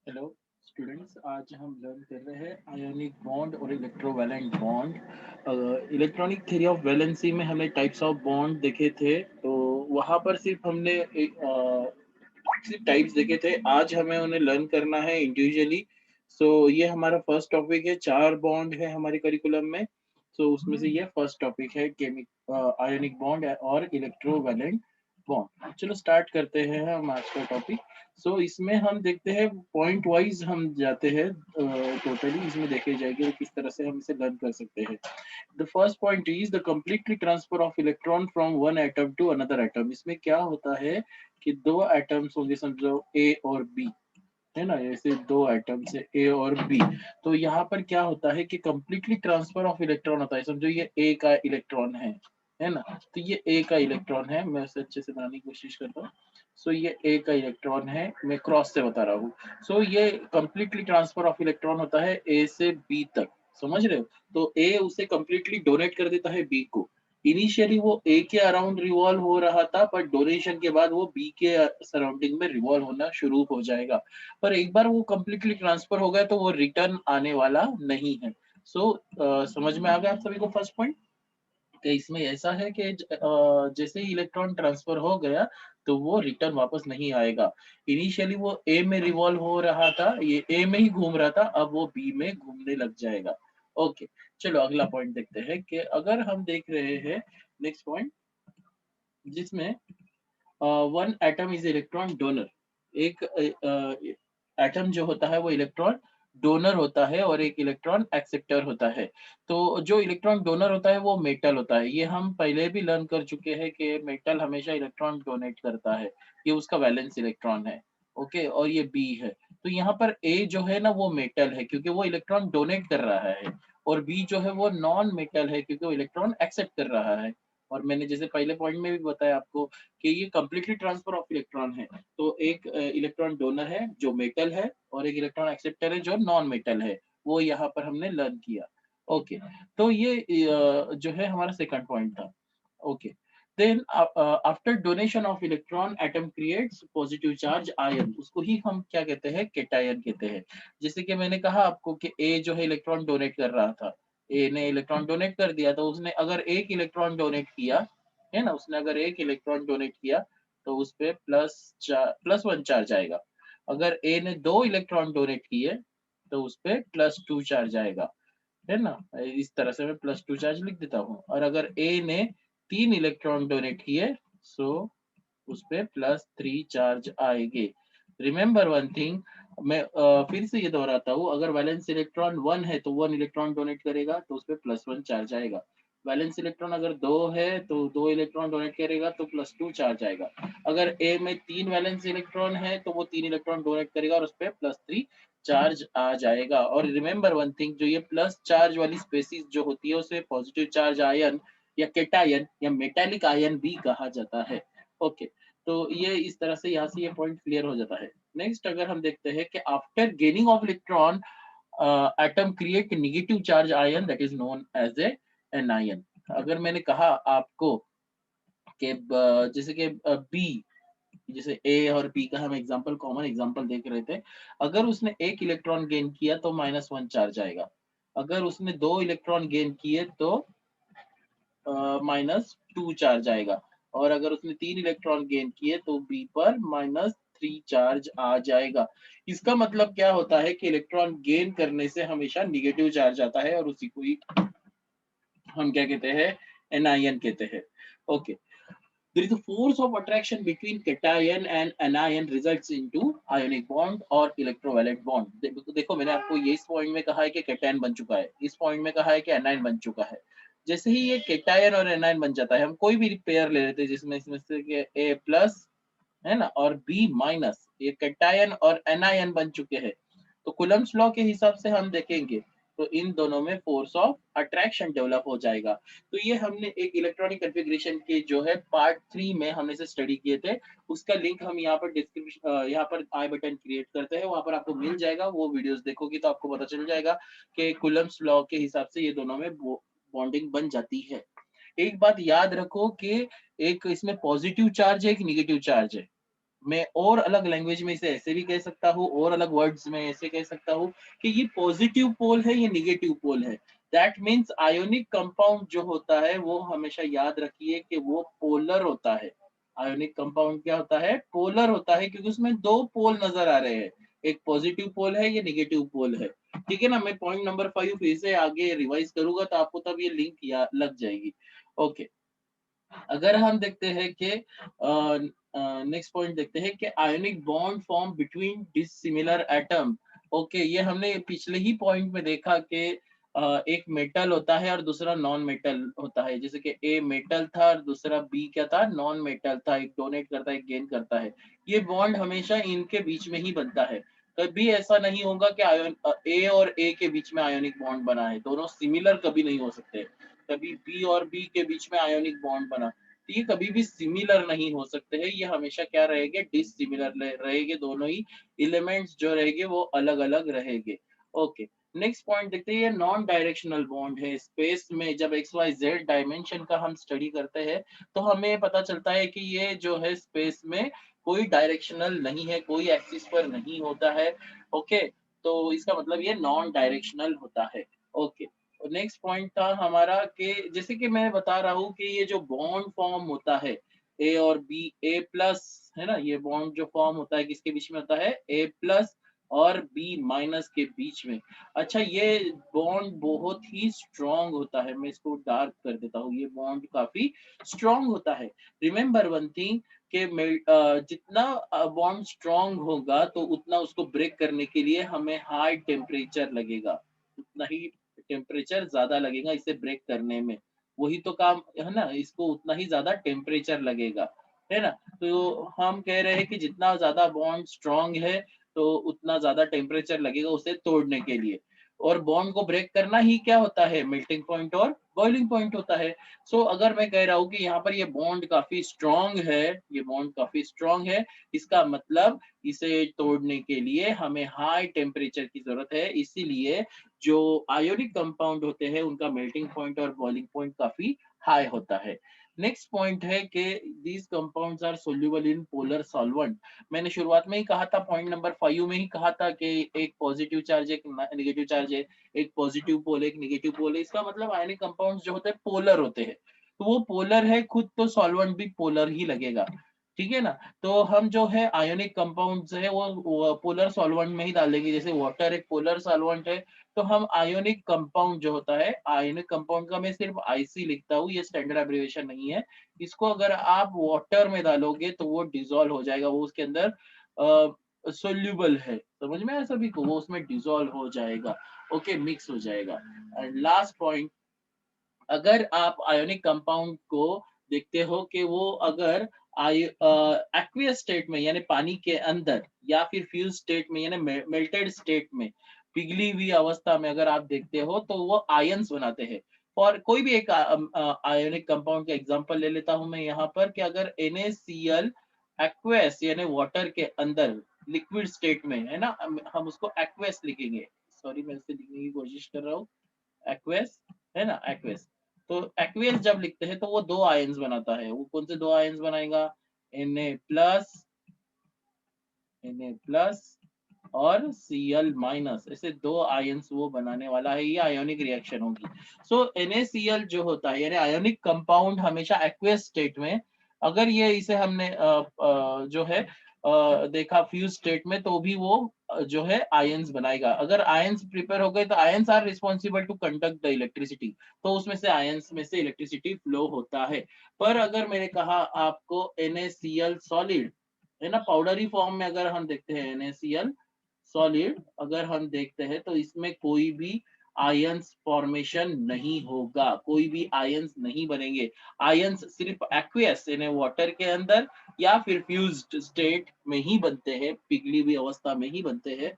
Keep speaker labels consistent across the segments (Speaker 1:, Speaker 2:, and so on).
Speaker 1: Hello students, आज हम learn कर रहे हैं आयोनिक बॉन्ड और electrovalent bond. Electronic theory of valency में हमने टाइप्स ऑफ बॉन्ड देखे थे, तो वहां पर सिर्फ हमने सिर्फ टाइप्स देखे थे। आज हमें उन्हें लर्न करना है इंडिविजुअली। सो ये हमारा फर्स्ट टॉपिक है। 4 बॉन्ड है हमारे करिकुलम में। सो उसमें से ये फर्स्ट टॉपिक है आयोनिक बॉन्ड और इलेक्ट्रोवैलेंट बॉन्ड। चलो स्टार्ट करते हैं हम आज का टॉपिक। सो इसमें हम देखते हैं पॉइंट वाइज हम जाते हैं। टोटली इसमें देखे जाएगी और किस तरह से हम इसे लर्न कर सकते हैं। The first point is the completely transfer of electron from one atom to another atom. इसमें क्या होता है कि दो एटम्स होंगे, समझो ए और बी, है ना। ऐसे दो एटम्स है ए और बी। तो यहाँ पर क्या होता है कि कंप्लीटली ट्रांसफर ऑफ इलेक्ट्रॉन होता है। समझो ये ए का इलेक्ट्रॉन है ना। तो ये ए का इलेक्ट्रॉन है, मैं उसे अच्छे से बनाने की कोशिश करता हूँ। सो ये ए का इलेक्ट्रॉन है, मैं क्रॉस से बता रहा हूँ। सो ये कंप्लीटली ट्रांसफर ऑफ इलेक्ट्रॉन होता है ए से बी तक, समझ रहे हो। तो ए उसे कंप्लीटली डोनेट कर देता है बी को। इनिशियली वो ए के अराउंड रिवॉल्व हो रहा था, बट डोनेशन के बाद वो बी के सराउंडिंग में रिवॉल्व होना शुरू हो जाएगा। पर एक बार वो कंप्लीटली ट्रांसफर हो गया तो वो रिटर्न आने वाला नहीं है। सो समझ में आ गया आप सभी को फर्स्ट पॉइंट। कि इसमें ऐसा है कि जैसे ही इलेक्ट्रॉन ट्रांसफर हो गया तो वो रिटर्न वापस नहीं आएगा। इनिशियली वो ए में रिवॉल्व हो रहा था, ये ए में ही घूम रहा था, अब वो बी में घूमने लग जाएगा। ओके, चलो अगला पॉइंट देखते हैं कि अगर हम देख रहे हैं नेक्स्ट पॉइंट, जिसमें one atom is electron donor. एक एटम जो होता है वो इलेक्ट्रॉन डोनर होता है और एक इलेक्ट्रॉन एक्सेप्टर होता है। तो जो इलेक्ट्रॉन डोनर होता है वो मेटल होता है। ये हम पहले भी लर्न कर चुके हैं कि मेटल हमेशा इलेक्ट्रॉन डोनेट करता है। ये उसका वैलेंस इलेक्ट्रॉन है। ओके, और ये बी है। तो यहाँ पर ए जो है ना वो मेटल है क्योंकि वो इलेक्ट्रॉन डोनेट कर रहा है, और बी जो है वो नॉन मेटल है क्योंकि वो इलेक्ट्रॉन एक्सेप्ट कर रहा है। और मैंने जैसे पहले पॉइंट में भी बताया आपको कि ये कंप्लीटली ट्रांसफर ऑफ इलेक्ट्रॉन है। तो एक इलेक्ट्रॉन डोनर है जो मेटल है, और एक इलेक्ट्रॉन एक्सेप्टर है जो नॉन मेटल है। वो यहाँ पर हमने लर्न किया। ओके, तो ये जो है हमारा सेकंड पॉइंट था। Okay, then after donation of electron atom creates positive charge ion. उसको ही हम क्या कहते हैं, केटायन कहते हैं। जैसे कि मैंने कहा आपको कि ए जो है इलेक्ट्रॉन डोनेट कर रहा था, ए ने इलेक्ट्रॉन डोनेट कर दिया, तो उसने अगर एक इलेक्ट्रॉन डोनेट किया, है ना, उसने अगर एक इलेक्ट्रॉन डोनेट किया तो उस पे प्लस 1 चार्ज आएगा। अगर ए ने 2 इलेक्ट्रॉन डोनेट किए तो उस पे +2 चार्ज आएगा, है ना। इस तरह से मैं +2 चार्ज लिख देता हूँ। और अगर ए ने 3 इलेक्ट्रॉन डोनेट किए, सो उस पे +3 चार्ज आएंगे। रिमेंबर वन थिंग, मैं फिर से ये दोहराता हूँ, अगर वैलेंस इलेक्ट्रॉन 1 है तो 1 इलेक्ट्रॉन डोनेट करेगा तो उस पे +1 चार्ज आएगा। वैलेंस इलेक्ट्रॉन अगर 2 है तो 2 इलेक्ट्रॉन डोनेट करेगा तो +2 चार्ज आएगा। अगर ए में 3 वैलेंस इलेक्ट्रॉन है तो वो 3 इलेक्ट्रॉन डोनेट करेगा और उस पे +3 चार्ज आ जाएगा। और रिमेंबर वन थिंग, जो ये प्लस चार्ज वाली स्पेसीज जो होती है उसे पॉजिटिव चार्ज आयन या केटायन या मेटालिक आयन भी कहा जाता है। ओके, तो ये इस तरह से यहाँ से ये पॉइंट क्लियर हो जाता है। नेक्स्ट अगर हम देखते हैं कि after gaining of electron atom create negative charge ion that is known as a anion. अगर मैंने कहा आपको कि जैसे कि बी, जैसे ए और बी का हम एग्जांपल कॉमन एग्जांपल देख रहे थे। अगर उसने एक इलेक्ट्रॉन गेन किया तो -1 चार्ज आएगा। अगर उसने 2 इलेक्ट्रॉन गेन किए तो -2 चार्ज आएगा। और अगर उसने 3 इलेक्ट्रॉन गेन किए तो बी पर -3 चार्ज आ जाएगा। इसका मतलब क्या होता है कि इलेक्ट्रॉन गेन करने से हमेशा निगेटिव चार्ज आता है, और उसी को ही हम क्या कहते हैं, एनायन कहते हैं। Okay, there is a force of attraction between cation and anion results into ionic bond और electrovalent bond। देखो मैंने आपको ये इस पॉइंट में कहा है कि केटायन बन चुका है, इस पॉइंट में कहा है कि एनायन बन चुका है। जैसे ही ये केटायन और एनायन बन जाता है, हम कोई भी पेयर ले लेते हैं जिसमें इसमें से कि ए प्लस, है ना, और बी माइनस, ये कैटायन और एनायन बन चुके हैं। तो कूलम्ब्स लॉ के हिसाब से हम देखेंगे तो इन दोनों में फोर्स ऑफ अट्रैक्शन डेवलप हो जाएगा। तो ये हमने एक इलेक्ट्रॉनिक कॉन्फ़िगरेशन के जो है पार्ट 3 में हमने से स्टडी किए थे। उसका लिंक हम यहाँ पर डिस्क्रिप्शन, यहाँ पर आई बटन क्रिएट करते हैं, वहां पर आपको मिल जाएगा। वो वीडियोस देखोगे तो आपको पता चल जाएगा कि कूलम्ब्स लॉ के हिसाब से ये दोनों में बॉन्डिंग बन जाती है। एक बात याद रखो कि एक इसमें पॉजिटिव चार्ज है, एक निगेटिव चार्ज है। मैं और अलग लैंग्वेज में इसे ऐसे भी कह सकता हूँ, और अलग वर्ड्स में ऐसे कह सकता हूँ कि ये पॉजिटिव पोल है, ये नेगेटिव पोल है। दैट मीन्स आयोनिक कंपाउंड जो होता है वो हमेशा याद रखिए कि वो पोलर होता है। आयोनिक कंपाउंड क्या होता है? पोलर होता है, क्योंकि उसमें दो पोल नजर आ रहे हैं, एक पॉजिटिव पोल है, ये नेगेटिव पोल है। ठीक है ना? मैं पॉइंट नंबर 5 फिर से आगे रिवाइज करूंगा तो आपको तब ये लिंक लग जाएगी। ओके, अगर हम देखते हैं कि नेक्स्ट पॉइंट देखते हैं कि ionic bond form between dissimilar atom. Okay, ये हमने पिछले ही पॉइंट में देखा कि एक मेटल होता है और दूसरा नॉन मेटल होता है, जैसे कि ए मेटल था और दूसरा बी क्या था? नॉन मेटल था। एक डोनेट करता है, एक गेन करता है। ये बॉन्ड हमेशा इनके बीच में ही बनता है। कभी ऐसा नहीं होगा कि ए और ए के बीच में आयोनिक बॉन्ड बना है, दोनों सिमिलर कभी नहीं हो सकते। कभी बी और बी के बीच में आयोनिक बॉन्ड बना, तो ये कभी भी सिमिलर नहीं हो सकते हैं, ये हमेशा क्या रहेंगे? डिसिमिलर रहेंगे, दोनों ही एलिमेंट्स जो रहेंगे वो अलग अलग रहेंगे। ओके, नेक्स्ट पॉइंट देखते हैं, ये नॉन डायरेक्शनल बॉन्ड है। स्पेस में जब एक्स वाई जेड डायमेंशन का हम स्टडी करते हैं तो हमें पता चलता है कि ये जो है स्पेस में कोई डायरेक्शनल नहीं है, कोई एक्सिस पर नहीं होता है। ओके, तो इसका मतलब ये नॉन डायरेक्शनल होता है। ओके, नेक्स्ट पॉइंट था हमारा कि जैसे कि मैं बता रहा हूँ कि ये जो बॉन्ड फॉर्म होता है ए और बी, ए प्लस, है ना? ये बॉन्ड जो फॉर्म होता है किसके बीच में होता है? ए प्लस और बी माइनस के बीच में। अच्छा, ये बॉन्ड बहुत ही स्ट्रांग होता है, मैं इसको डार्क कर देता हूँ, ये बॉन्ड काफी स्ट्रांग होता है। रिमेंबर वन थिंग कि जितना बॉन्ड स्ट्रांग होगा तो उतना उसको ब्रेक करने के लिए हमें हाई टेम्परेचर लगेगा, उतना ही टेम्परेचर ज़्यादा लगेगा इसे ब्रेक करने में। वही तो काम है ना, इसको उतना ही ज़्यादा टेम्परेचर लगेगा, है ना? तो हम कह रहे हैं कि जितना ज़्यादा बॉन्ड स्ट्रॉन्ग है, तो उतना ज़्यादा टेम्परेचर लगेगा उसे तोड़ने के लिए। और बॉन्ड को ब्रेक करना ही क्या होता है? मेल्टिंग पॉइंट और बॉइलिंग पॉइंट होता है। सो अगर मैं कह रहा हूँ कि यहाँ पर ये बॉन्ड काफ़ी स्ट्रॉन्ग है, ये बॉन्ड काफ़ी स्ट्रॉन्ग है, इसका मतलब इसे तोड़ने के लिए हमें हाई टेम्परेचर की ज़रूरत है। इसीलिए जो आयोनिक कंपाउंड होते हैं उनका मेल्टिंग पॉइंट और बॉइलिंग पॉइंट काफी हाई होता है। नेक्स्ट पॉइंट है कि these compounds are soluble in polar solvent. मैंने शुरुआत में ही कहा था, पॉइंट नंबर 5 में ही कहा था कि एक पॉजिटिव चार्ज, एक नेगेटिव चार्ज है, एक पॉजिटिव पोल, एक नेगेटिव पोल है। इसका मतलब आयनिक कंपाउंड्स जो होते हैं पोलर होते हैं। तो वो पोलर है खुद, तो सॉल्वेंट भी पोलर ही लगेगा। ठीक है ना? तो हम जो है आयोनिक कंपाउंड्स है वो पोलर सॉल्वेंट में ही डालेंगे। जैसे वाटर एक पोलर सॉल्वेंट है, तो हम आयोनिक कंपाउंड जो होता है, आयोनिक कंपाउंड का मैं सिर्फ आईसी लिखता हूँ, ये स्टैंडर्ड एब्रिविएशन नहीं है। इसको अगर आप वाटर में डालोगे तो वो डिसॉल्व हो जाएगा, वो उसके अंदर सोल्यूबल है, समझ में आया सभी को? वो उसमें डिसॉल्व हो जाएगा। ओके, मिक्स हो जाएगा। एंड लास्ट पॉइंट, अगर आप आयोनिक कंपाउंड को देखते हो कि वो अगर एक्वियस स्टेट में यानी पानी के अंदर, या फिर फ्यूज स्टेट में यानी मेल्टेड स्टेट में, पिघली हुई अवस्था में अगर आप देखते हो तो वो आयंस बनाते हैं। और कोई भी एक आयोनिक कंपाउंड का एग्जांपल ले लेता हूं मैं यहाँ पर, कि अगर NaCl एक्वेस यानी वाटर के अंदर लिक्विड स्टेट में है ना, हम उसको एक्वेस लिखेंगे। सॉरी, मैं उसे लिखने की कोशिश कर रहा हूँ, एक्वेस, है ना? एक्वेस। तो एक्वेस जब लिखते हैं तो वो दो आयंस बनाता है। वो कौन से दो आयंस बनाएगा? Na प्लस और Cl माइनस, ऐसे दो आयंस वो बनाने वाला है। ये आयोनिक रिएक्शन होगी। सो NaCl जो होता है यानी आयोनिक कंपाउंड हमेशा एक्वेस स्टेट में, अगर ये इसे हमने जो है देखा फ्यूज स्टेट में, तो भी वो जो है आयंस बनाएगा। अगर आयंस प्रिपेयर हो गए तो ions are responsible to conduct the electricity, तो उसमें से आयंस में से इलेक्ट्रिसिटी फ्लो होता है। पर अगर मैंने कहा आपको NaCl सॉलिड, है ना, पाउडरी फॉर्म में अगर हम देखते हैं NaCl सॉलिड, अगर हम देखते हैं तो इसमें कोई भी आयंस फॉर्मेशन नहीं होगा, कोई भी आयंस नहीं बनेंगे। आयंस सिर्फ एक्वियस यानी वाटर के अंदर या फिर फ्यूज्ड स्टेट में ही बनते हैं, पिघली हुई अवस्था में ही बनते हैं,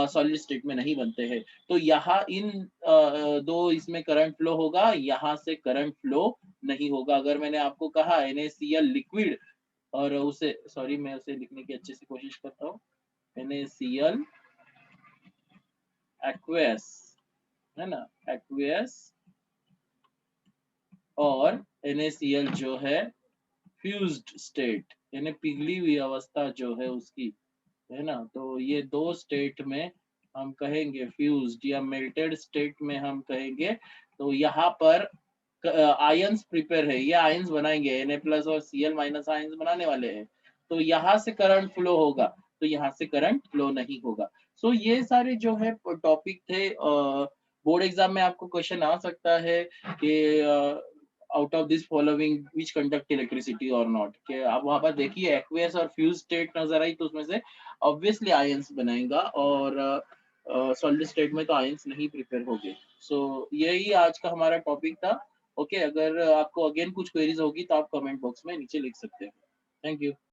Speaker 1: सॉलिड स्टेट में नहीं बनते हैं। तो यहाँ इन दो इसमें करंट फ्लो होगा, यहाँ से करंट फ्लो नहीं होगा। अगर मैंने आपको कहा NaCl लिक्विड, और उसे, सॉरी मैं उसे लिखने की अच्छे से कोशिश करता हूँ, NaCl एक्वेस, है ना, एक्वेस, और NaCl जो है फ्यूज्ड स्टेट यानी पिघली हुई अवस्था जो है उसकी, है ना? तो ये 2 स्टेट में हम कहेंगे फ्यूज्ड या मेल्टेड स्टेट में हम कहेंगे, तो यहाँ पर आयंस प्रिपेयर है, ये आयंस बनाएँगे Na+ और Cl- आयंस बनाने वाले हैं। तो यहाँ से करंट फ्लो होगा, तो यहाँ से करंट फ्लो नहीं होगा। सो ये सारे जो है टॉपिक थे, बोर्ड एग्ज़ाम में आपको क्वेश्चन आ सकता है कि out of this following which conduct electricity और नॉट, कि आप वहाँ पर देखिए एक्वियस और फ्यूज़ स्टेट नज़र आई तो उसमें से ऑब्वियसली आयंस बनाएगा, और सॉलिड स्टेट में तो आयंस नहीं प्रिपेयर होंगे। सो यही आज का हमारा टॉपिक था। ओके, अगर आपको अगेन कुछ क्वेरीज होगी तो आप कमेंट बॉक्स में नीचे लिख सकते हैं। Thank you.